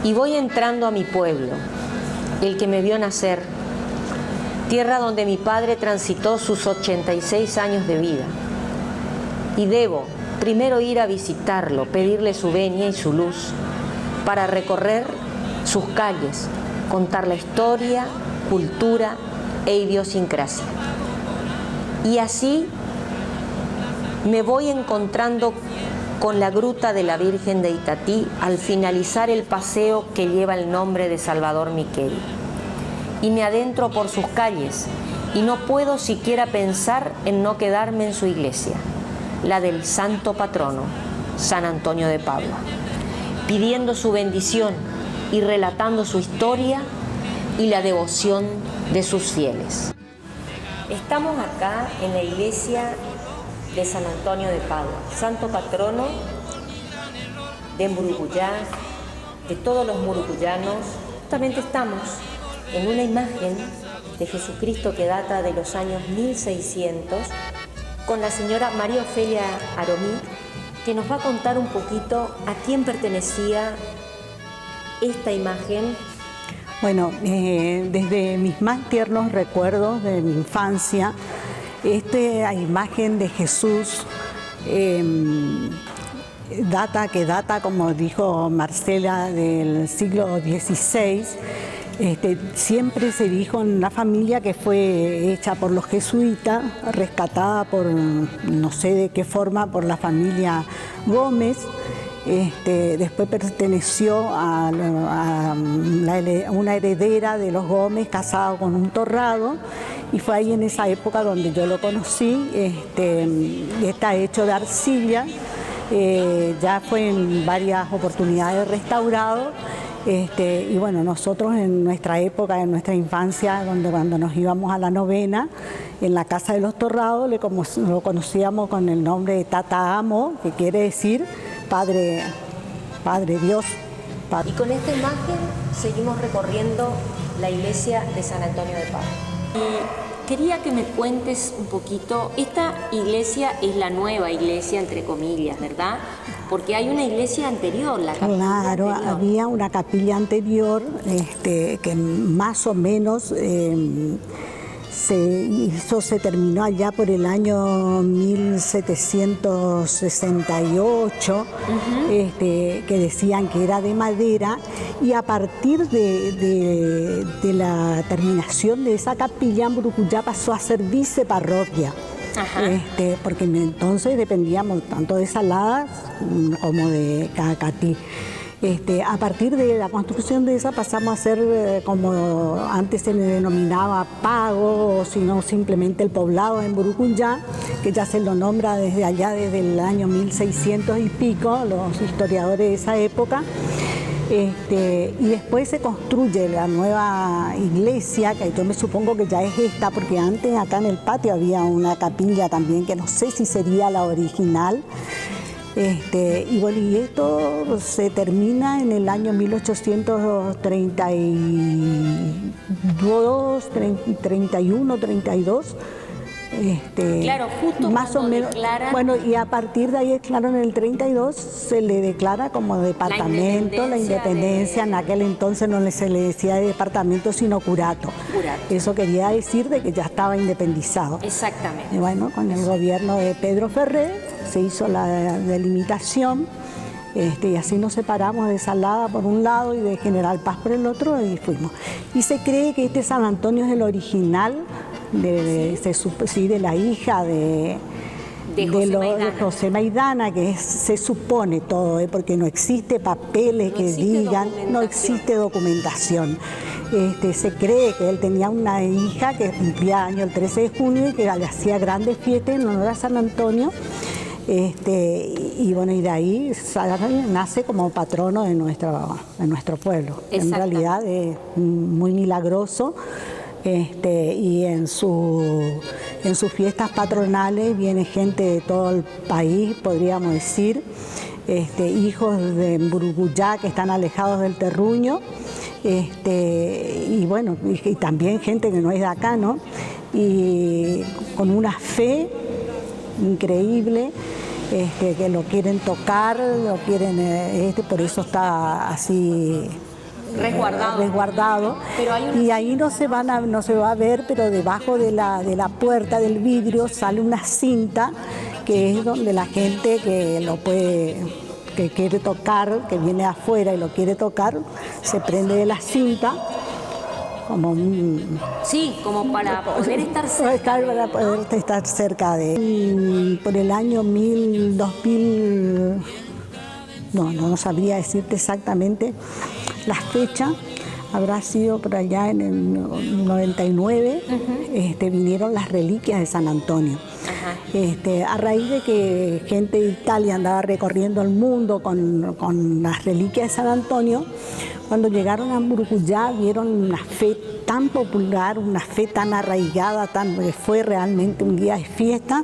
Y voy entrando a mi pueblo, el que me vio nacer, tierra donde mi padre transitó sus 86 años de vida. Y debo primero ir a visitarlo, pedirle su venia y su luz, para recorrer sus calles, contar la historia, cultura e idiosincrasia. Y así me voy encontrando con la gruta de la Virgen de Itatí al finalizar el paseo que lleva el nombre de Salvador Miquel. Y me adentro por sus calles y no puedo siquiera pensar en no quedarme en su iglesia, la del santo patrono, San Antonio de Padua, pidiendo su bendición y relatando su historia y la devoción de sus fieles. Estamos acá en la iglesia de San Antonio de Padua, santo patrono de Murucuyá, de todos los murucuyanos. Justamente estamos en una imagen de Jesucristo que data de los años 1600, con la señora María Ofelia Aromí, que nos va a contar un poquito a quién pertenecía esta imagen. Bueno, desde mis más tiernos recuerdos de mi infancia, esta imagen de Jesús data, como dijo Marcela, del siglo XVI. Siempre se dijo en una familia que fue hecha por los jesuitas, rescatada por, no sé de qué forma, por la familia Gómez. Después perteneció a una heredera de los Gómez, casado con un torrado, y fue ahí en esa época donde yo lo conocí. Está hecho de arcilla, ya fue en varias oportunidades restaurado. Y bueno, nosotros en nuestra época, en nuestra infancia, cuando nos íbamos a la novena, en la casa de los Torrados, lo conocíamos con el nombre de Tata Amo, que quiere decir Padre Dios. Y con esta imagen seguimos recorriendo la iglesia de San Antonio de Padua. Y quería que me cuentes un poquito, esta iglesia es la nueva iglesia, entre comillas, ¿verdad? Porque hay una iglesia anterior, la capilla Claro, anterior. había una capilla anterior que más o menos se terminó allá por el año 1768, que decían que era de madera, y a partir de la terminación de esa capilla, Murucuyá pasó a ser viceparroquia. Porque entonces dependíamos tanto de Saladas como de Cacatí. A partir de la construcción de esa pasamos a ser, como antes se le denominaba, Pago, o si no simplemente el poblado en Murucuyá, que ya se lo nombra desde allá, desde el año 1600 y pico, los historiadores de esa época. Y después se construye la nueva iglesia, que yo me supongo que ya es esta, porque antes acá en el patio había una capilla también, que no sé si sería la original. Y bueno, y esto se termina en el año 1832, 31, 32. Claro, justo más o menos, declaran... Bueno, y a partir de ahí, claro, en el 32 se le declara como departamento, la independencia. En aquel entonces no se le decía de departamento, sino curato. Eso quería decir de que ya estaba independizado. Exactamente. Y bueno, con el gobierno de Pedro Ferrer se hizo la delimitación, y así nos separamos de Salada por un lado y de General Paz por el otro, y fuimos. Y se cree que este San Antonio es el original de la hija de José Maidana, que se supone todo, porque no existe papeles que digan, no existe documentación. Se cree que él tenía una hija que cumplía año el 13 de junio y que le hacía grandes fiestas en honor a San Antonio. Y bueno, y de ahí nace como patrono de nuestro pueblo. En realidad es muy milagroso. Y en sus fiestas patronales viene gente de todo el país, podríamos decir, hijos de Murucuyá que están alejados del terruño, y bueno, y también gente que no es de acá, ¿no? Y con una fe increíble, que lo quieren tocar, por eso está así resguardado. Y ahí no se va a ver, pero debajo de la puerta del vidrio sale una cinta que es donde la gente que quiere tocar, que viene afuera y lo quiere tocar, se prende de la cinta como como para poder estar cerca. Para poder estar cerca de él. Por el año 2000, no sabría decirte exactamente la fecha, habrá sido por allá en el 99, vinieron las reliquias de San Antonio. A raíz de que gente de Italia andaba recorriendo el mundo con las reliquias de San Antonio, cuando llegaron a Murucuyá vieron una fe tan popular, una fe tan arraigada, fue realmente un día de fiesta.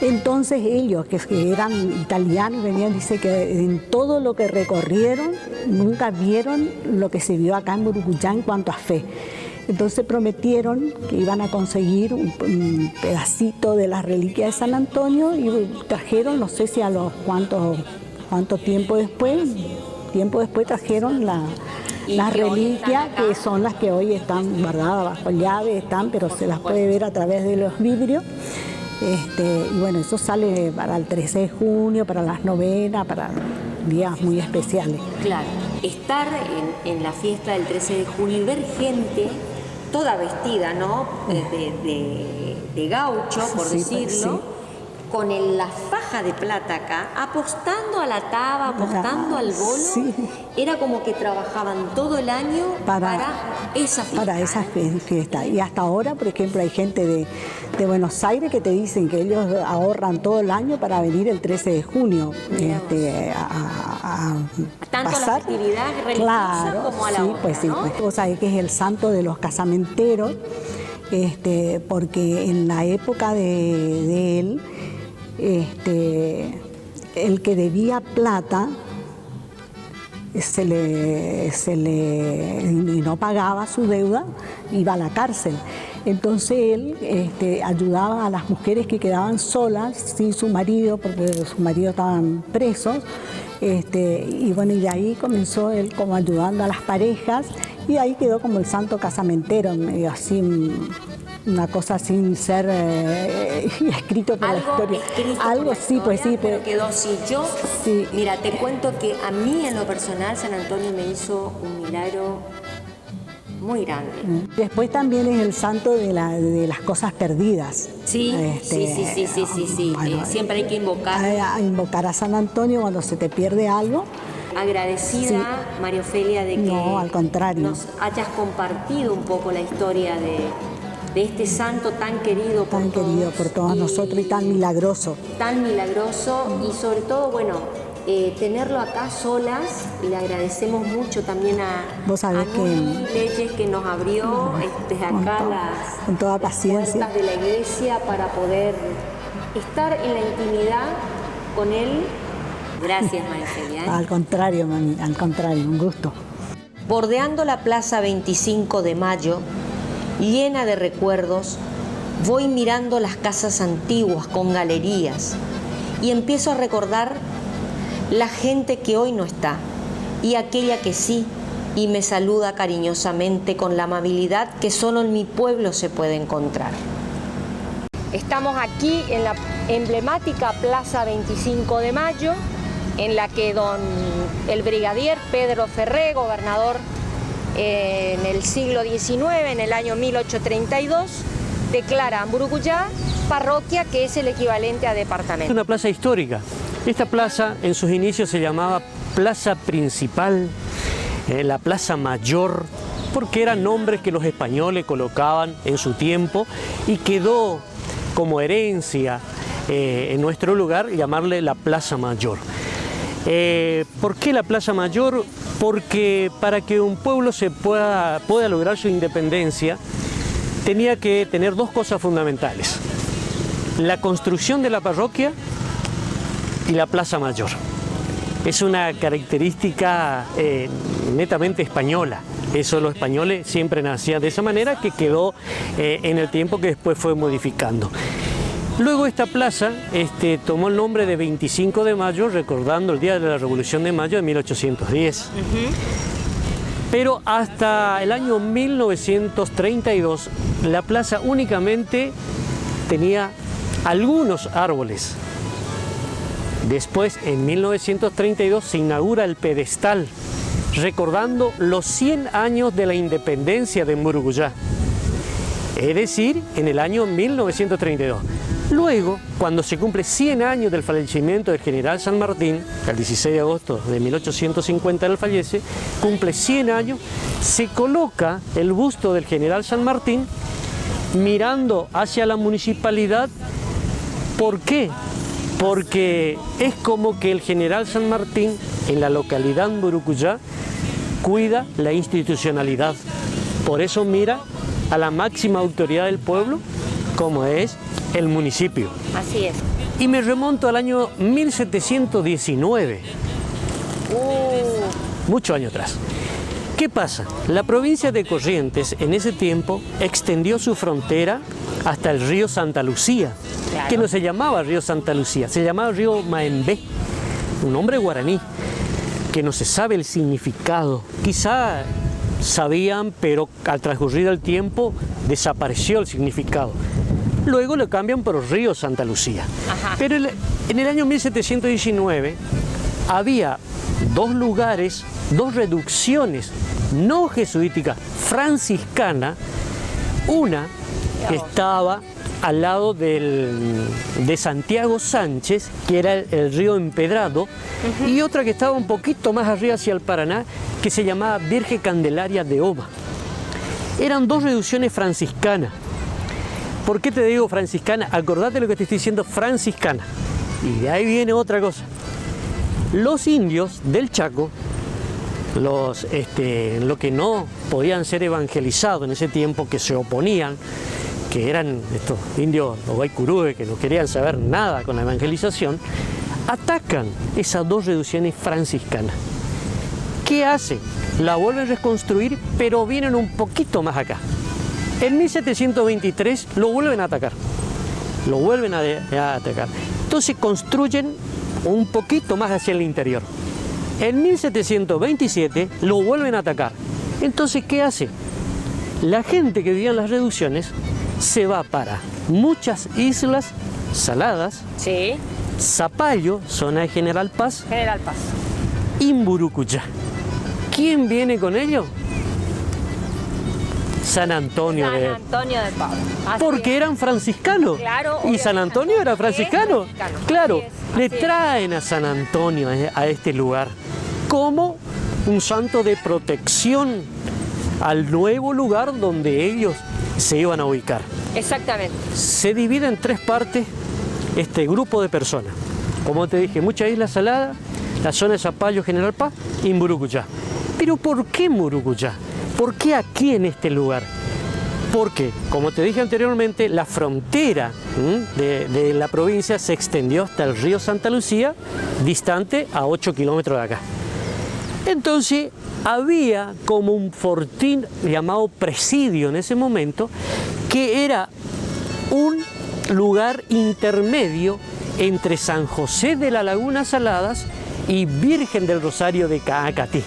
Entonces ellos, que eran italianos, venían, dice que en todo lo que recorrieron nunca vieron lo que se vio acá en Murucuyá en cuanto a fe. Entonces prometieron que iban a conseguir un pedacito de las reliquias de San Antonio y trajeron, no sé si a los cuánto tiempo después trajeron las reliquias, que son las que hoy están guardadas bajo llave, pero se las puede ver a través de los vidrios. Y bueno, eso sale para el 13 de junio, para las novenas, para días muy especiales. Claro, estar en la fiesta del 13 de junio y ver gente toda vestida, ¿no? De gaucho, por decirlo, con la faja de plata acá, apostando a la taba, apostando al bolo, era como que trabajaban todo el año para esa fiesta. Para esa fiesta. Y hasta ahora, por ejemplo, hay gente de Buenos Aires que te dicen que ellos ahorran todo el año para venir el 13 de junio a tanto pasar. La festividad religiosa como a la otra, ¿no? Vos sabés que es el santo de los casamenteros, porque en la época de él, el que debía plata y no pagaba su deuda, iba a la cárcel. Entonces él ayudaba a las mujeres que quedaban solas, sin su marido, porque sus maridos estaban presos. Y bueno, y de ahí comenzó él como ayudando a las parejas, y ahí quedó como el santo casamentero, medio así, una cosa sin ser escrito por la historia. Algo sí, pues sí. Pero quedó así. Mira, te cuento que a mí en lo personal San Antonio me hizo un milagro muy grande. Después también es el santo de las cosas perdidas. Sí. Bueno, siempre hay que invocar a San Antonio cuando se te pierde algo. Agradecida, María Ofelia, de que al contrario, nos hayas compartido un poco la historia de este santo tan querido por todos nosotros y tan milagroso. Tan milagroso y sobre todo, bueno, tenerlo acá solas, y le agradecemos mucho también a Leyes, que nos abrió desde acá con toda paciencia, puertas de la iglesia para poder estar en la intimidad con él. Gracias, María Ofelia. Al contrario, mami, al contrario, un gusto. Bordeando la plaza 25 de Mayo, llena de recuerdos, voy mirando las casas antiguas con galerías y empiezo a recordar la gente que hoy no está y aquella que sí, y me saluda cariñosamente con la amabilidad que solo en mi pueblo se puede encontrar. Estamos aquí en la emblemática Plaza 25 de Mayo, en la que el brigadier Pedro Ferré, gobernador en el siglo XIX, en el año 1832, declara a Murucuyá parroquia, que es el equivalente a departamento. Es una plaza histórica. Esta plaza en sus inicios se llamaba Plaza Principal, la Plaza Mayor, porque eran nombres que los españoles colocaban en su tiempo y quedó como herencia en nuestro lugar llamarle la Plaza Mayor. ¿Por qué la Plaza Mayor? Porque para que un pueblo pueda lograr su independencia, tenía que tener dos cosas fundamentales: la construcción de la parroquia y la Plaza Mayor. Es una característica netamente española. Eso los españoles siempre nacían de esa manera, que quedó en el tiempo, que después fue modificando. Luego esta plaza tomó el nombre de 25 de mayo, recordando el día de la Revolución de Mayo de 1810. Pero hasta el año 1932, la plaza únicamente tenía algunos árboles. Después, en 1932, se inaugura el pedestal, recordando los 100 años de la independencia de Mburucuyá, es decir, en el año 1932. Luego, cuando se cumple 100 años del fallecimiento del general San Martín, el 16 de agosto de 1850 él fallece, cumple 100 años, se coloca el busto del general San Martín mirando hacia la municipalidad. ¿Por qué? Porque es como que el general San Martín, en la localidad de Mburucuyá, cuida la institucionalidad. Por eso mira a la máxima autoridad del pueblo, como es el municipio. Así es. Y me remonto al año 1719, muchos años atrás. ¿Qué pasa? La provincia de Corrientes en ese tiempo extendió su frontera hasta el río Santa Lucía, claro, que no se llamaba río Santa Lucía, se llamaba río Maembé, un nombre guaraní, que no se sabe el significado. Quizá sabían, pero al transcurrir el tiempo desapareció el significado. Luego lo cambian por río Santa Lucía. Ajá. Pero en el año 1719 había dos lugares, dos reducciones no jesuíticas, franciscanas, una que estaba al lado de Santiago Sánchez, que era el río Empedrado, y otra que estaba un poquito más arriba hacia el Paraná, que se llamaba Virgen Candelaria de Oma. Eran dos reducciones franciscanas. ¿Por qué te digo franciscana? Acordate lo que te estoy diciendo, franciscana. Y de ahí viene otra cosa. Los indios del Chaco, lo que no podían ser evangelizados en ese tiempo, que se oponían, que eran estos indios, los guaycurúes, que no querían saber nada con la evangelización, atacan esas dos reducciones franciscanas. ¿Qué hacen? La vuelven a reconstruir, pero vienen un poquito más acá. En 1723 lo vuelven a atacar, Entonces construyen un poquito más hacia el interior. En 1727 lo vuelven a atacar. Entonces, ¿qué hace? La gente que vivía en las reducciones se va para muchas islas saladas, sí, Zapallo, zona de General Paz, y Mburucuyá. ¿Quién viene con ellos? San Antonio de Padua. Porque eran franciscanos. Claro, y San Antonio era franciscano. Claro, le así traen a San Antonio a este lugar como un santo de protección al nuevo lugar donde ellos se iban a ubicar. Exactamente. Se divide en tres partes este grupo de personas. Como te dije, muchas islas saladas, la zona de Zapallo, General Paz y Mburucuyá. Pero ¿por qué Mburucuyá? ¿Por qué aquí en este lugar? Porque, como te dije anteriormente, la frontera de la provincia se extendió hasta el río Santa Lucía, distante a 8 kilómetros de acá. Entonces, había como un fortín llamado presidio en ese momento, que era un lugar intermedio entre San José de la Laguna Saladas y Virgen del Rosario de Caacatí.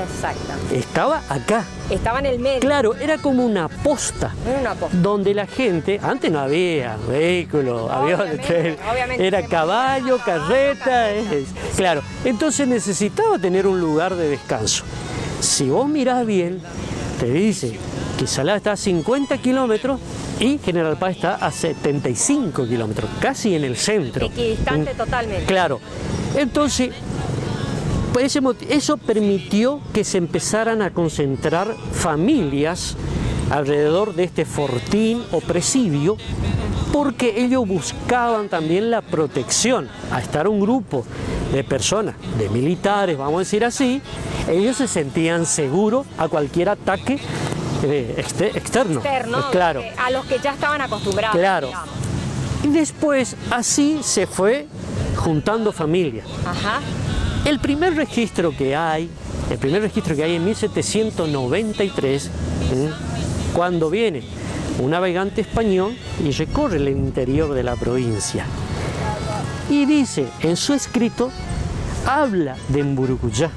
Exacto. Estaba acá. Estaba en el medio. Claro, era como una posta. Una posta. Donde la gente, antes no había vehículos, aviones, era caballo, carreta. Claro, entonces necesitaba tener un lugar de descanso. Si vos mirás bien, te dice que Salada está a 50 kilómetros y General Paz está a 75 kilómetros, casi en el centro. Equidistante totalmente. Claro, entonces eso permitió que se empezaran a concentrar familias alrededor de este fortín o presidio, porque ellos buscaban también la protección. A estar un grupo de personas, de militares, vamos a decir así, ellos se sentían seguros a cualquier ataque externo. Claro. A los que ya estaban acostumbrados. Claro. Digamos. Y después así se fue juntando familias. Ajá. El primer registro que hay en 1793, cuando viene un navegante español y recorre el interior de la provincia. Y dice, en su escrito, habla de Mburucuyá,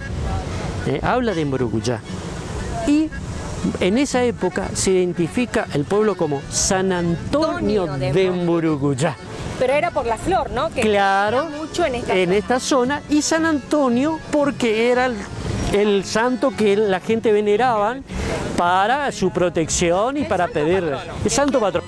habla de Mburucuyá. Y en esa época se identifica el pueblo como San Antonio de Mburucuyá. Pero era por la flor, ¿no? Que claro, mucho en esta zona. Y San Antonio porque era el santo que la gente veneraba para su protección y para pedir el santo patrón.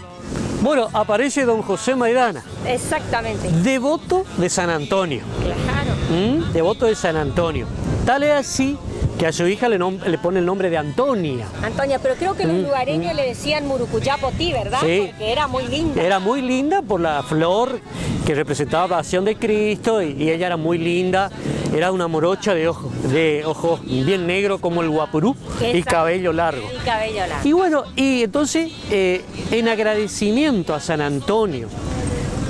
Bueno, aparece don José Maidana. Exactamente. Devoto de San Antonio. Claro. Devoto de San Antonio. Tal es así que a su hija le pone el nombre de Antonia. Antonia, pero creo que los lugareños le decían Murucuyá Potí, ¿verdad? Sí. Porque era muy linda. Era muy linda por la flor que representaba la pasión de Cristo y ella era muy linda. Era una morocha de ojos bien negros como el guapurú y cabello largo. Y cabello largo. Y bueno, y entonces en agradecimiento a San Antonio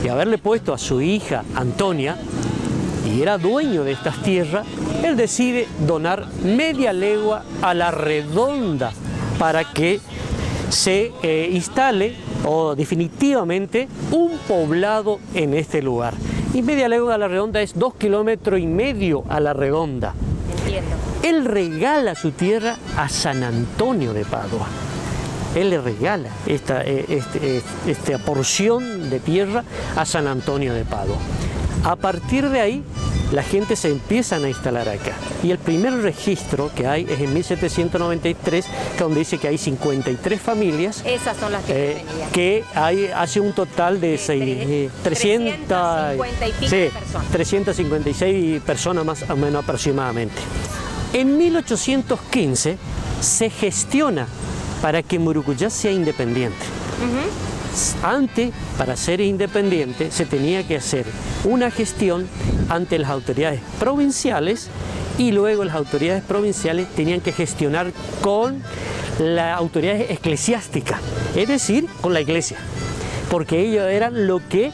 de haberle puesto a su hija Antonia, y era dueño de estas tierras, él decide donar media legua a la redonda para que se instale o definitivamente un poblado en este lugar. Y media legua a la redonda es 2,5 kilómetros a la redonda. Entiendo. Él regala su tierra a San Antonio de Padua. Él le regala esta porción de tierra a San Antonio de Padua. A partir de ahí, la gente se empieza a instalar acá. Y el primer registro que hay es en 1793, donde dice que hay 53 familias. Esas son las que que hace un total de 350 y pico personas. 356 personas más o menos aproximadamente. En 1815 se gestiona para que Mburucuyá sea independiente. Antes, para ser independiente, se tenía que hacer una gestión ante las autoridades provinciales y luego las autoridades provinciales tenían que gestionar con las autoridades eclesiásticas, es decir, con la iglesia, porque ellos eran los que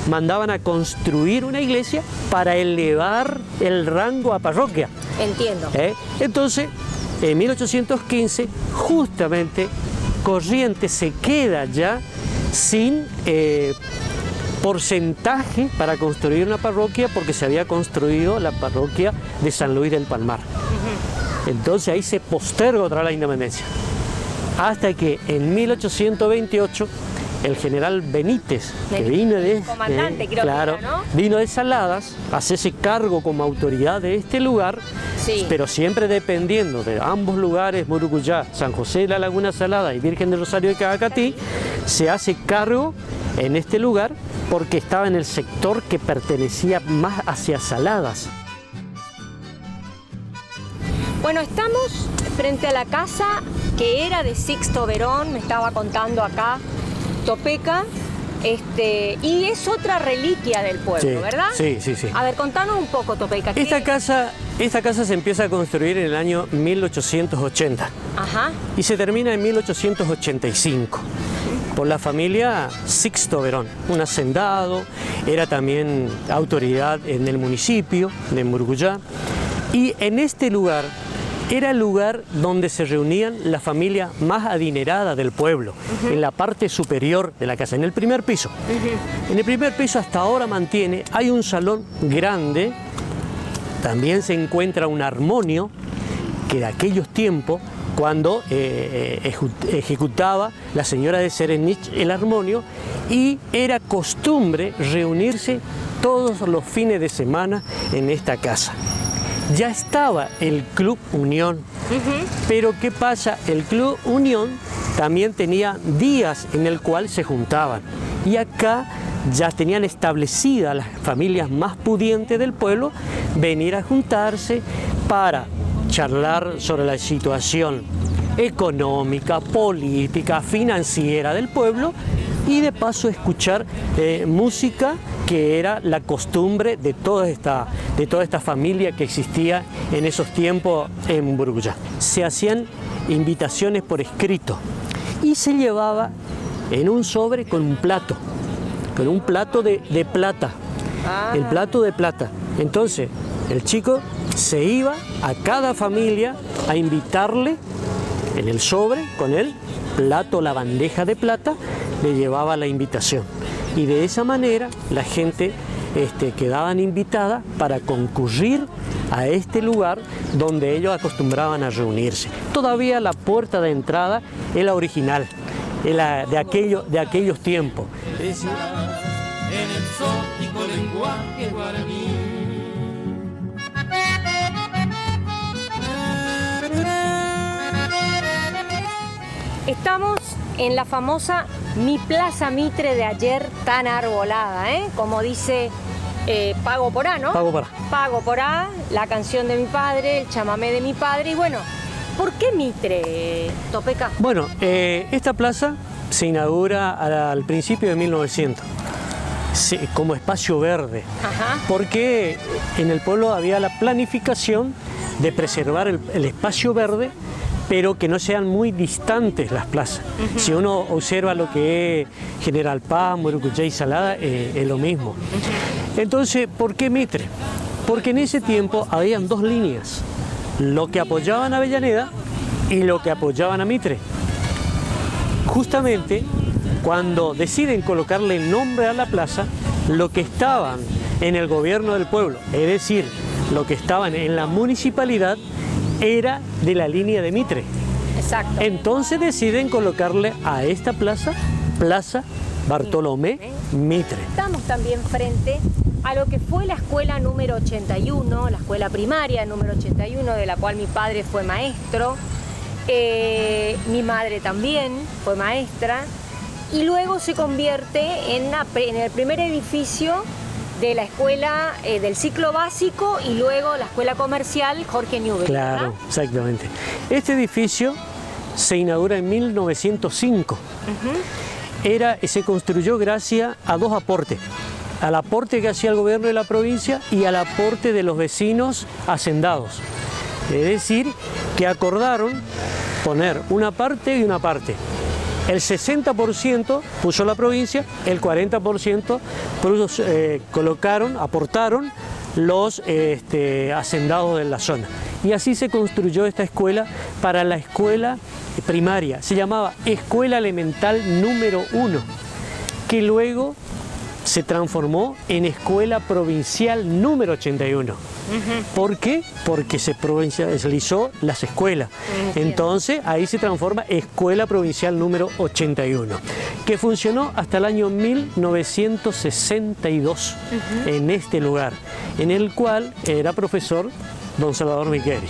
mandaban a construir una iglesia para elevar el rango a parroquia. Entiendo. Entonces, en 1815, justamente, Corrientes se queda ya sin porcentaje para construir una parroquia porque se había construido la parroquia de San Luis del Palmar. Entonces ahí se posterga otra vez la independencia. Hasta que en 1828 el general Benítez, que vino vino de Saladas, a hacerse cargo como autoridad de este lugar, sí, pero siempre dependiendo de ambos lugares, Mburucuyá, San José de la Laguna Salada y Virgen del Rosario de Cagacatí, se hace cargo en este lugar porque estaba en el sector que pertenecía más hacia Saladas. Bueno, estamos frente a la casa que era de Sixto Verón, me estaba contando acá Topeca, y es otra reliquia del pueblo, sí, ¿verdad? Sí, sí, sí. A ver, contanos un poco, Topeca. Esta casa se empieza a construir en el año 1880. Ajá. Y se termina en 1885 por la familia Sixto Verón, un hacendado, era también autoridad en el municipio de Mburucuyá. Y en este lugar era el lugar donde se reunían la familia más adinerada del pueblo, en la parte superior de la casa, en el primer piso. En el primer piso hasta ahora hay un salón grande, también se encuentra un armonio, que de aquellos tiempos, cuando ejecutaba la señora de Serenich el armonio, y era costumbre reunirse todos los fines de semana en esta casa. Ya estaba el Club Unión, pero ¿qué pasa? El Club Unión también tenía días en el cual se juntaban, y acá ya tenían establecida las familias más pudientes del pueblo venir a juntarse para charlar sobre la situación económica, política, financiera del pueblo y de paso escuchar música, que era la costumbre de toda esta familia que existía en esos tiempos en Mburucuyá. Se hacían invitaciones por escrito y se llevaba en un sobre con un plato de plata, el plato de plata. Entonces el chico se iba a cada familia a invitarle En el sobre, con el plato, la bandeja de plata, le llevaba la invitación. Y de esa manera la gente quedaban invitada para concurrir a este lugar donde ellos acostumbraban a reunirse. Todavía la puerta de entrada es la original, es la de aquellos tiempos. En el exótico lenguaje guaraní. Estamos en la famosa Mi Plaza Mitre de ayer tan arbolada, como dice Pago por A, ¿no? Pago por A. Pago por A, la canción de mi padre, el chamamé de mi padre. Y bueno, ¿por qué Mitre, Topeca? Bueno, esta plaza se inaugura al principio de 1900 como espacio verde. Ajá. Porque en el pueblo había la planificación de preservar el espacio verde, pero que no sean muy distantes las plazas. Si uno observa lo que es General Paz, Murucuyá y Salada, es lo mismo. Entonces, ¿por qué Mitre? Porque en ese tiempo habían dos líneas, lo que apoyaban a Avellaneda y lo que apoyaban a Mitre. Justamente cuando deciden colocarle nombre a la plaza, lo que estaban en el gobierno del pueblo, es decir, lo que estaban en la municipalidad, era de la línea de Mitre. Exacto. Entonces deciden colocarle a esta plaza, Plaza Bartolomé Mitre. Estamos también frente a lo que fue la escuela número 81, la escuela primaria número 81, de la cual mi padre fue maestro, mi madre también fue maestra, y luego se convierte en el primer edificio de la escuela del ciclo básico y luego la escuela comercial Jorge Newbery. Claro, ¿verdad? exactamente. Este edificio se inaugura en 1905. Se construyó gracias a dos aportes. Al aporte que hacía el gobierno de la provincia y al aporte de los vecinos hacendados. Es decir, que acordaron poner una parte y una parte. El 60% puso la provincia, el 40% aportaron los hacendados de la zona. Y así se construyó esta escuela para la escuela primaria. Se llamaba Escuela Elemental número 1, que luego se transformó en Escuela Provincial número 81. ¿Por qué? Porque se provincializó las escuelas. Entonces ahí se transforma Escuela Provincial número 81, que funcionó hasta el año 1962 en este lugar, en el cual era profesor don Salvador Miqueri.